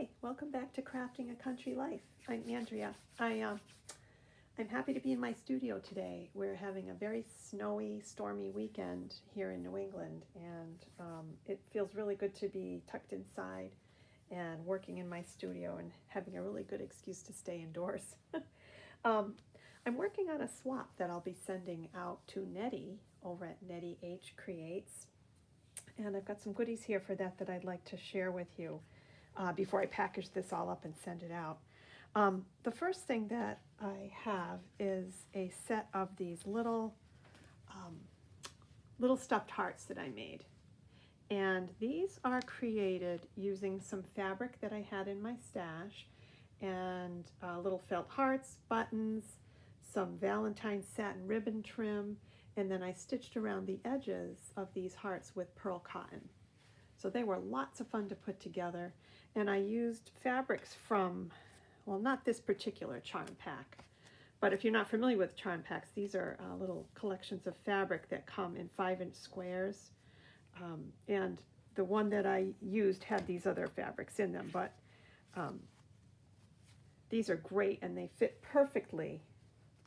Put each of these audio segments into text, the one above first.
Hi, welcome back to Crafting a Country Life. I'm Andrea. I'm happy to be in my studio today. We're having a very snowy, stormy weekend here in New England, and it feels really good to be tucked inside and working in my studio and having a really good excuse to stay indoors. I'm working on a swap that I'll be sending out to Nettie over at Nettie H Creates, and I've got some goodies here for that I'd like to share with you before I package this all up and send it out. The first thing that I have is a set of these little stuffed hearts that I made. And these are created using some fabric that I had in my stash and little felt hearts, buttons, some Valentine satin ribbon trim, and then I stitched around the edges of these hearts with pearl cotton. So they were lots of fun to put together, and I used fabrics from, well, not this particular charm pack, but if you're not familiar with charm packs, these are little collections of fabric that come in 5-inch squares, and the one that I used had these other fabrics in them, but these are great and they fit perfectly.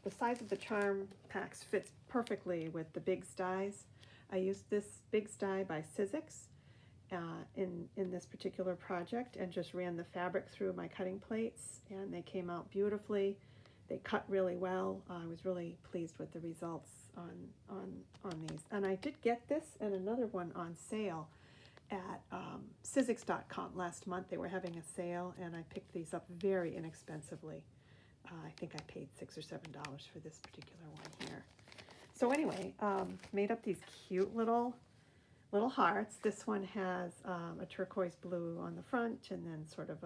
The size of the charm packs fits perfectly with the Biggs dies. I used this Biggs die by Sizzix in this particular project and just ran the fabric through my cutting plates, and they came out beautifully. They cut really well. I was really pleased with the results on these. And I did get this and another one on sale at Sizzix.com last month. They were having a sale, and I picked these up very inexpensively. I think I paid $6 or $7 for this particular one here. So anyway, made up these cute little hearts. This one has a turquoise blue on the front, and then sort of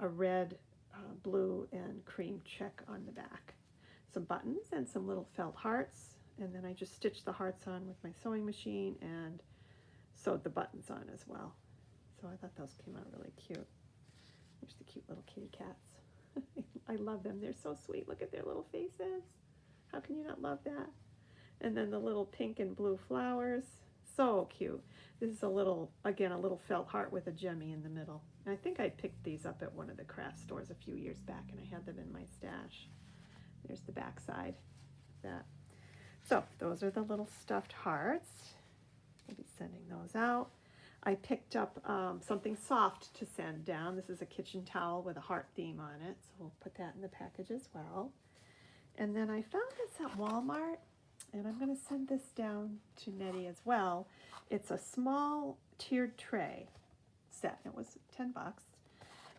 a red, blue, and cream check on the back. Some buttons and some little felt hearts, and then I just stitched the hearts on with my sewing machine and sewed the buttons on as well. So I thought those came out really cute. There's the cute little kitty cats. I love them. They're so sweet. Look at their little faces. How can you not love that? And then the little pink and blue flowers. So cute. This is a little felt heart with a gemmy in the middle. And I think I picked these up at one of the craft stores a few years back, and I had them in my stash. There's the back side of that. So those are the little stuffed hearts. I'll be sending those out. I picked up something soft to send down. This is a kitchen towel with a heart theme on it, so we'll put that in the package as well. And then I found this at Walmart, and I'm going to send this down to Nettie as well. It's a small tiered tray set. It was $10,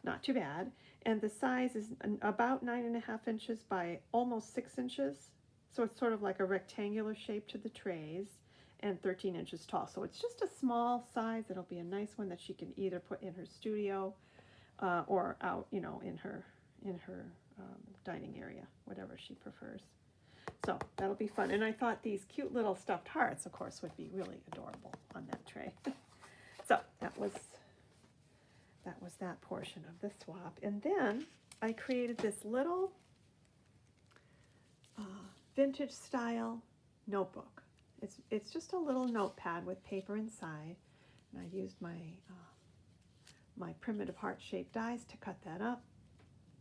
not too bad. And the size is about 9.5 inches by almost 6 inches. So it's sort of like a rectangular shape to the trays, and 13 inches tall. So it's just a small size. It'll be a nice one that she can either put in her studio or out, in her dining area, whatever she prefers. So that'll be fun. And I thought these cute little stuffed hearts, of course, would be really adorable on that tray. So that was that portion of the swap. And then I created this little vintage style notebook. It's just a little notepad with paper inside, and I used my my primitive heart-shaped dies to cut that up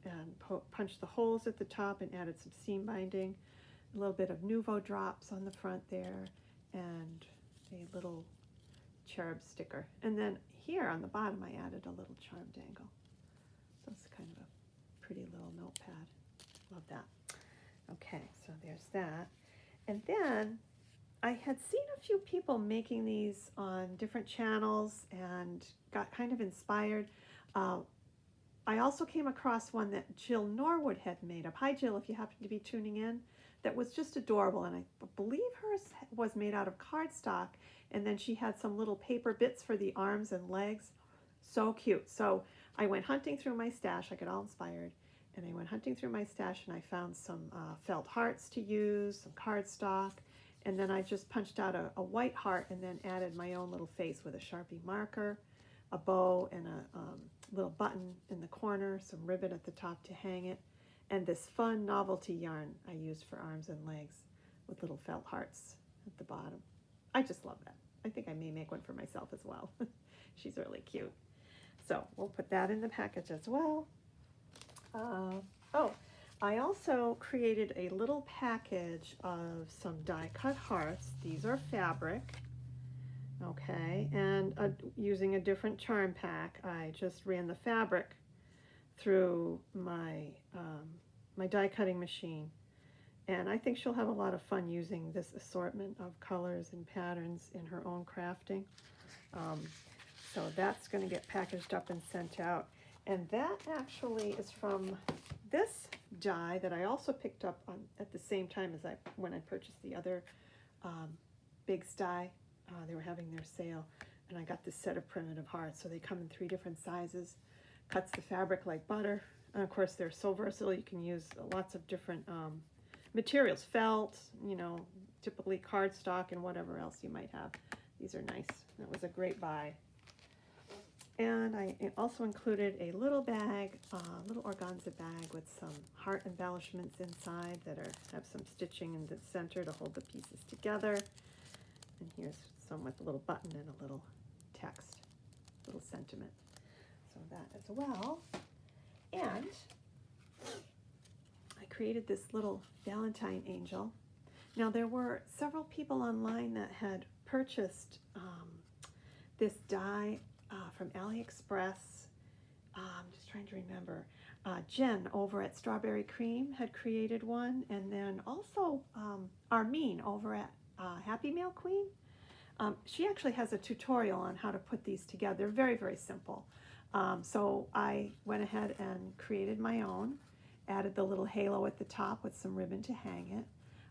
and punch the holes at the top and added some seam binding, a little bit of Nuvo drops on the front there, and a little cherub sticker. And then here on the bottom I added a little charm dangle. So it's kind of a pretty little notepad. Love that. Okay, so there's that. And then I had seen a few people making these on different channels and got kind of inspired. I also came across one that Jill Norwood had made up. Hi, Jill, if you happen to be tuning in. That was just adorable, and I believe hers was made out of cardstock, and then she had some little paper bits for the arms and legs. So cute. So I went hunting through my stash. I got all inspired, and I went hunting through my stash, and I found some felt hearts to use, some cardstock, and then I just punched out a white heart and then added my own little face with a Sharpie marker, a bow, and a little button in the corner, some ribbon at the top to hang it, and this fun novelty yarn I used for arms and legs with little felt hearts at the bottom. I just love that. I think I may make one for myself as well. She's really cute. So we'll put that in the package as well. Oh, I also created a little package of some die cut hearts. These are fabric, okay, and using a different charm pack, I just ran the fabric through my my die cutting machine, and I think she'll have a lot of fun using this assortment of colors and patterns in her own crafting. So that's going to get packaged up and sent out. And that actually is from this die that I also picked up on at the same time as when I purchased the other Biggs die. They were having their sale, and I got this set of primitive hearts. So they come in 3 different sizes. Cuts the fabric like butter. And of course, they're so versatile. You can use lots of different materials, felt, you know, typically cardstock and whatever else you might have. These are nice. That was a great buy. And I also included a little bag, little organza bag with some heart embellishments inside that have some stitching in the center to hold the pieces together. And here's some with a little button and a little text, little sentiment. So that as well. And I created this little Valentine angel. Now there were several people online that had purchased this die from AliExpress. I'm just trying to remember. Jen over at Strawberry Cream had created one, and then also Armine over at Happy Mail Queen. She actually has a tutorial on how to put these together. They're very, very simple. So I went ahead and created my own, added the little halo at the top with some ribbon to hang it,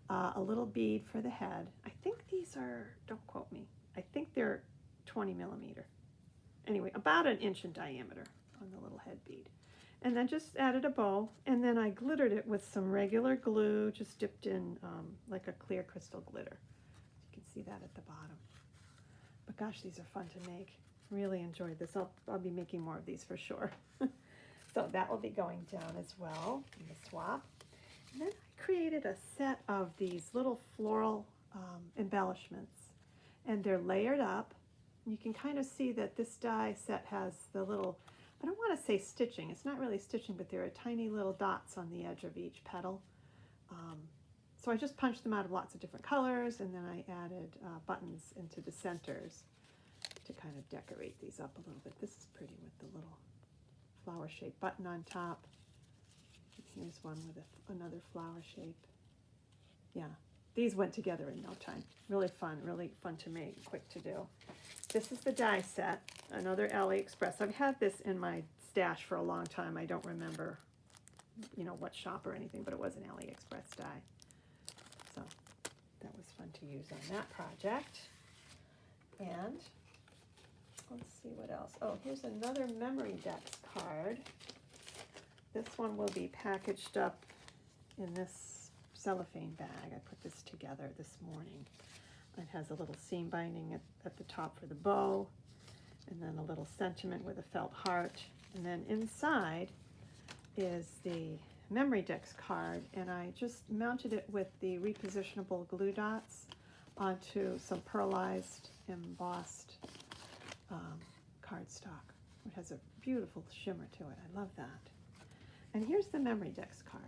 a little bead for the head. I think these are, don't quote me, I think they're 20 millimeter. Anyway, about 1 inch in diameter on the little head bead. And then just added a bow, and then I glittered it with some regular glue, just dipped in like a clear crystal glitter. You can see that at the bottom. But gosh, these are fun to make. Really enjoyed this. I'll be making more of these for sure. So that will be going down as well in the swap. And then I created a set of these little floral embellishments, and they're layered up. You can kind of see that this die set has the little, I don't want to say stitching, it's not really stitching, but there are tiny little dots on the edge of each petal. So I just punched them out of lots of different colors, and then I added buttons into the centers to kind of decorate these up a little bit. This is pretty with the little flower-shaped button on top. Here's one with another flower shape. Yeah, these went together in no time. Really fun to make, quick to do. This is the die set, another AliExpress. I've had this in my stash for a long time. I don't remember, you know, what shop or anything, but it was an AliExpress die. So that was fun to use on that project. And let's see what else. Oh, here's another Memory Decks card. This one will be packaged up in this cellophane bag. I put this together this morning. It has a little seam binding at the top for the bow, and then a little sentiment with a felt heart. And then inside is the Memory Decks card, and I just mounted it with the repositionable glue dots onto some pearlized, embossed cardstock. It has a beautiful shimmer to it. I love that. And here's the Memory Decks card.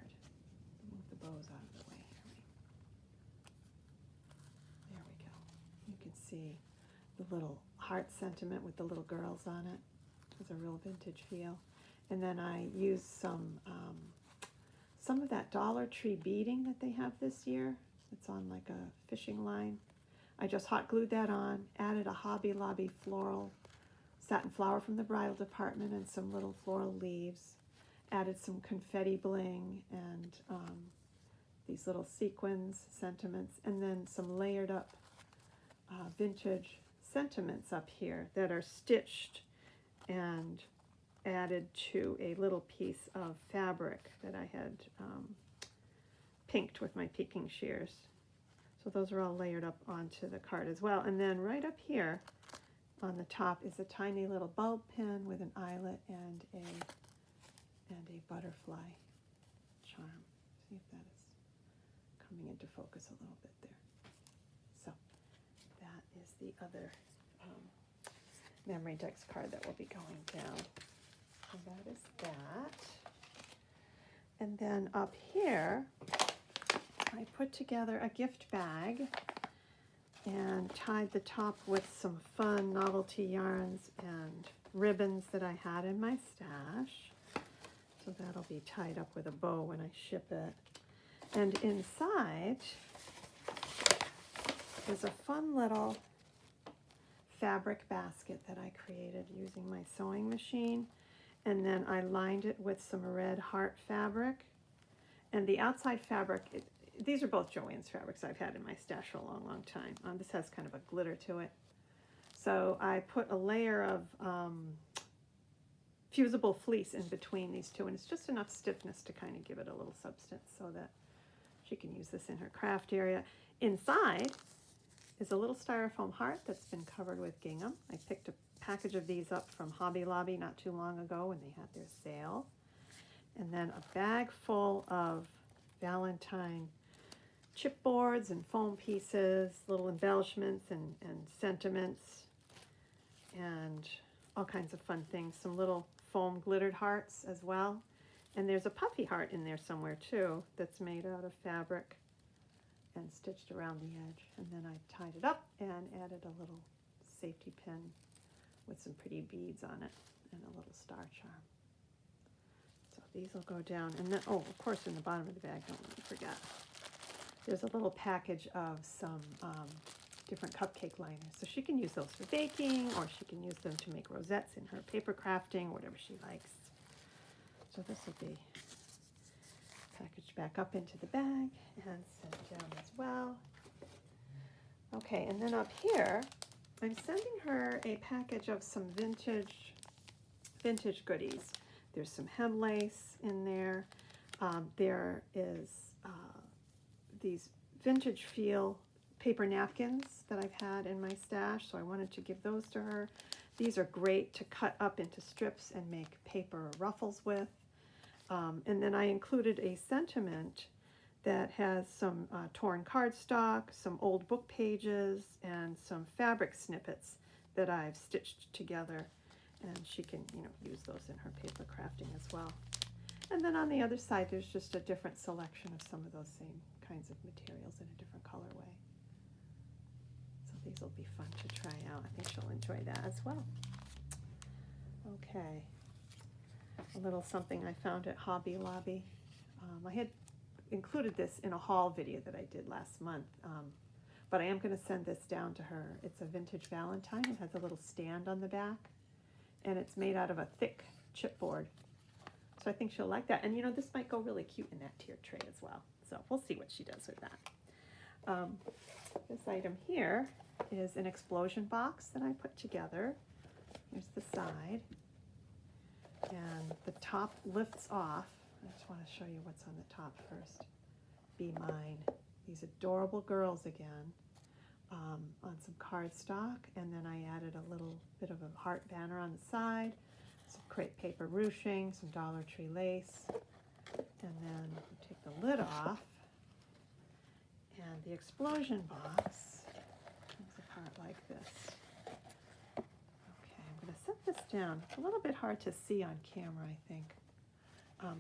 Move the bows out of the way. There we go. You can see the little heart sentiment with the little girls on it. It's a real vintage feel. And then I used some of that Dollar Tree beading that they have this year. It's on like a fishing line. I just hot glued that on, added a Hobby Lobby floral satin flower from the bridal department and some little floral leaves. Added some confetti bling and these little sequins, sentiments, and then some layered up vintage sentiments up here that are stitched and added to a little piece of fabric that I had pinked with my picking shears. So those are all layered up onto the card as well. And then right up here on the top is a tiny little bulb pin with an eyelet and a butterfly charm. See if that is coming into focus a little bit there. So that is the other memory index card that will be going down. So that is that. And then up here, I put together a gift bag and tied the top with some fun novelty yarns and ribbons that I had in my stash. So that'll be tied up with a bow when I ship it. And inside is a fun little fabric basket that I created using my sewing machine. And then I lined it with some red heart fabric. And the outside fabric, these are both Joann's fabrics I've had in my stash for a long, long time. This has kind of a glitter to it. So I put a layer of fusible fleece in between these two, and it's just enough stiffness to kind of give it a little substance so that she can use this in her craft area. Inside is a little styrofoam heart that's been covered with gingham. I picked a package of these up from Hobby Lobby not too long ago when they had their sale. And then a bag full of Valentine chipboards and foam pieces, little embellishments and sentiments, and all kinds of fun things. Some little foam glittered hearts as well. And there's a puffy heart in there somewhere too that's made out of fabric and stitched around the edge. And then I tied it up and added a little safety pin with some pretty beads on it and a little star charm. So these will go down. And then, oh, of course, in the bottom of the bag, don't let me forget, there's a little package of some different cupcake liners. So she can use those for baking, or she can use them to make rosettes in her paper crafting, whatever she likes. So this will be packaged back up into the bag and sent down as well. Okay, and then up here, I'm sending her a package of some vintage goodies. There's some hem lace in there. There is these vintage feel paper napkins that I've had in my stash, so I wanted to give those to her. These are great to cut up into strips and make paper ruffles with. And then I included a sentiment that has some torn cardstock, some old book pages, and some fabric snippets that I've stitched together. And she can, use those in her paper crafting as well. And then on the other side, there's just a different selection of some of those same kinds of materials in a different colorway. So these will be fun to try out. I think she'll enjoy that as well. Okay. A little something I found at Hobby Lobby. I had included this in a haul video that I did last month, but I am going to send this down to her. It's a vintage Valentine. It has a little stand on the back, and it's made out of a thick chipboard. So I think she'll like that. And this might go really cute in that tiered tray as well. So we'll see what she does with that. This item here is an explosion box that I put together. Here's the side. And the top lifts off. I just want to show you what's on the top first. Be Mine. These adorable girls again on some cardstock. And then I added a little bit of a heart banner on the side, some crepe paper ruching, some Dollar Tree lace. And then you take the lid off. And the explosion box comes apart like this. Set this down. It's a little bit hard to see on camera, I think,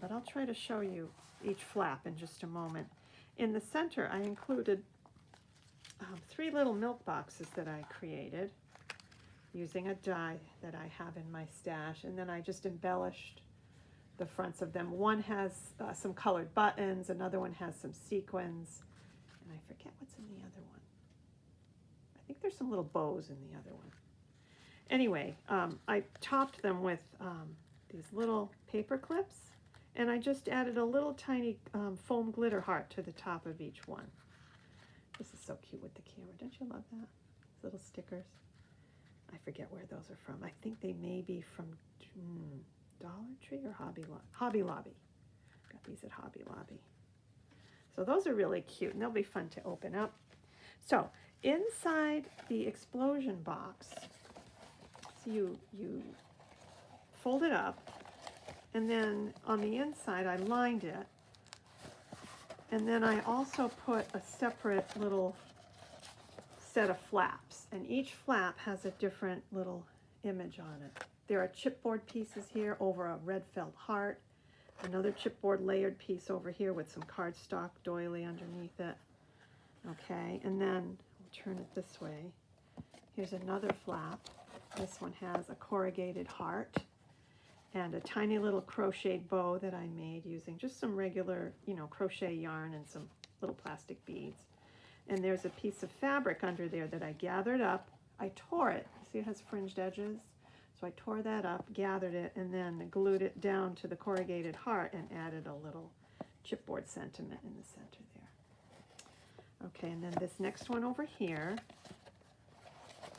but I'll try to show you each flap in just a moment. In the center, I included 3 little milk boxes that I created using a die that I have in my stash, and then I just embellished the fronts of them. One has some colored buttons, another one has some sequins, and I forget what's in the other one. I think there's some little bows in the other one. Anyway, I topped them with these little paper clips, and I just added a little tiny foam glitter heart to the top of each one. This is so cute with the camera. Don't you love that? These little stickers. I forget where those are from. I think they may be from Dollar Tree or Hobby Lobby. Got these at Hobby Lobby. So those are really cute, and they'll be fun to open up. So inside the explosion box, you fold it up, and then on the inside I lined it, and then I also put a separate little set of flaps, and each flap has a different little image on it. There are chipboard pieces here over a red felt heart. Another chipboard layered piece over here with some cardstock doily underneath it. Okay, and then we'll turn it this way. Here's another flap. This one has a corrugated heart and a tiny little crocheted bow that I made using just some regular, crochet yarn and some little plastic beads. And there's a piece of fabric under there that I gathered up. I tore it. See, it has fringed edges. So I tore that up, gathered it, and then glued it down to the corrugated heart and added a little chipboard sentiment in the center there. Okay, and then this next one over here,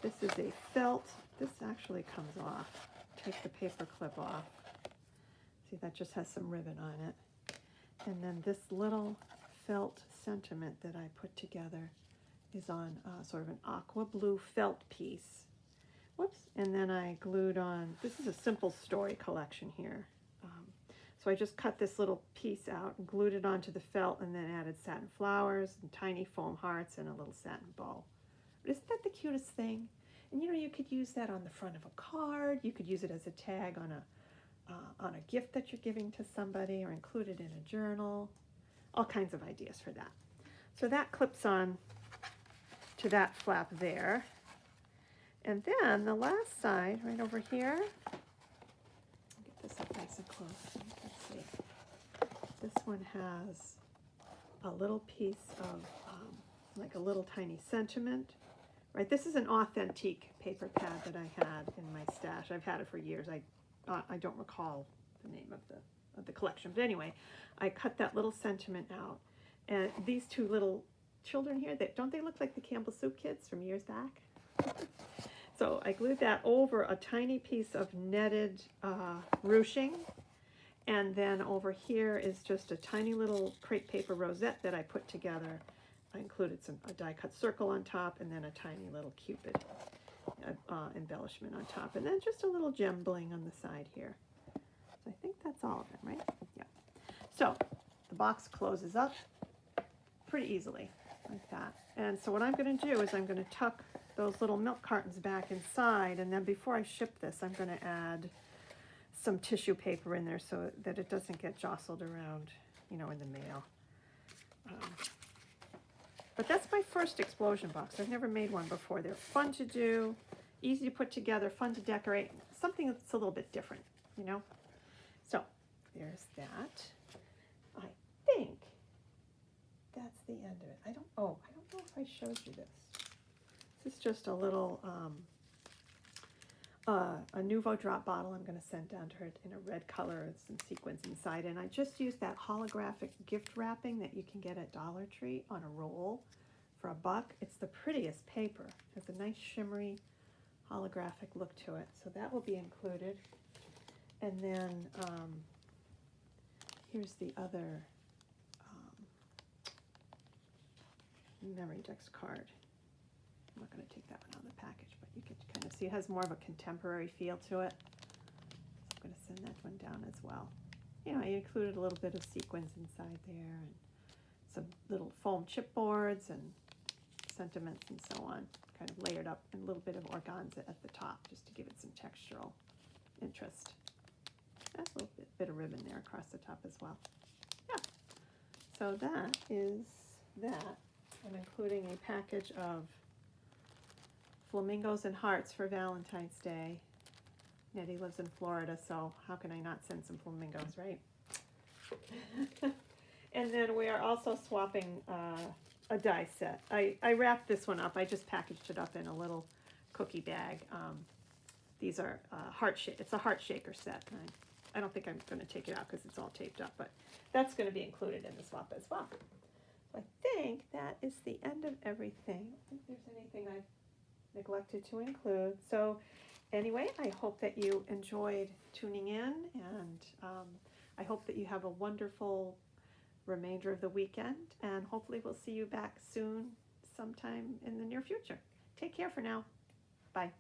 this is a felt. This actually comes off. Take the paper clip off. See, that just has some ribbon on it. And then this little felt sentiment that I put together is on sort of an aqua blue felt piece. Whoops, and then I glued on, this is a simple story collection here. So I just cut this little piece out and glued it onto the felt and then added satin flowers and tiny foam hearts and a little satin bow. But isn't that the cutest thing? And you could use that on the front of a card. You could use it as a tag on a gift that you're giving to somebody or include it in a journal. All kinds of ideas for that. So that clips on to that flap there. And then the last side, right over here, get this up nice and close. Let's see. This one has a little piece of, like a little tiny sentiment. Right, this is an authentic paper pad that I had in my stash. I've had it for years. I don't recall the name of the collection, but anyway, I cut that little sentiment out. And these two little children here, don't they look like the Campbell Soup kids from years back? So I glued that over a tiny piece of netted ruching, and then over here is just a tiny little crepe paper rosette that I put together. I included a die-cut circle on top, and then a tiny little cupid embellishment on top, and then just a little gem bling on the side here. So I think that's all of them, right? Yeah. So the box closes up pretty easily like that. And so what I'm going to do is I'm going to tuck those little milk cartons back inside, and then before I ship this, I'm going to add some tissue paper in there so that it doesn't get jostled around, in the mail. But that's my first explosion box. I've never made one before. They're fun to do, easy to put together, fun to decorate, something that's a little bit different, So there's that. I think that's the end of it. I don't know if I showed you this. This is just a little, a Nouveau drop bottle I'm going to send down to her in a red color with some sequins inside. And I just used that holographic gift wrapping that you can get at Dollar Tree on a roll for $1. It's the prettiest paper. It has a nice shimmery holographic look to it. So that will be included. And then here's the other Memory Dex card. I'm not going to take that one out of the package, but you can kind of see it has more of a contemporary feel to it. So I'm going to send that one down as well. I included a little bit of sequins inside there and some little foam chipboards and sentiments and so on, kind of layered up, and a little bit of organza at the top just to give it some textural interest. That's a little bit of ribbon there across the top as well. Yeah, so that is that. I'm including a package of flamingos and hearts for Valentine's Day. Nettie lives in Florida, so how can I not send some flamingos, right? And then we are also swapping a die set. I wrapped this one up. I just packaged it up in a little cookie bag. These are it's a heart shaker set. I don't think I'm going to take it out because it's all taped up, but that's going to be included in the swap as well. So I think that is the end of everything. I don't think there's anything I've neglected to include. So anyway, I hope that you enjoyed tuning in, and I hope that you have a wonderful remainder of the weekend, and hopefully we'll see you back soon sometime in the near future. Take care for now. Bye.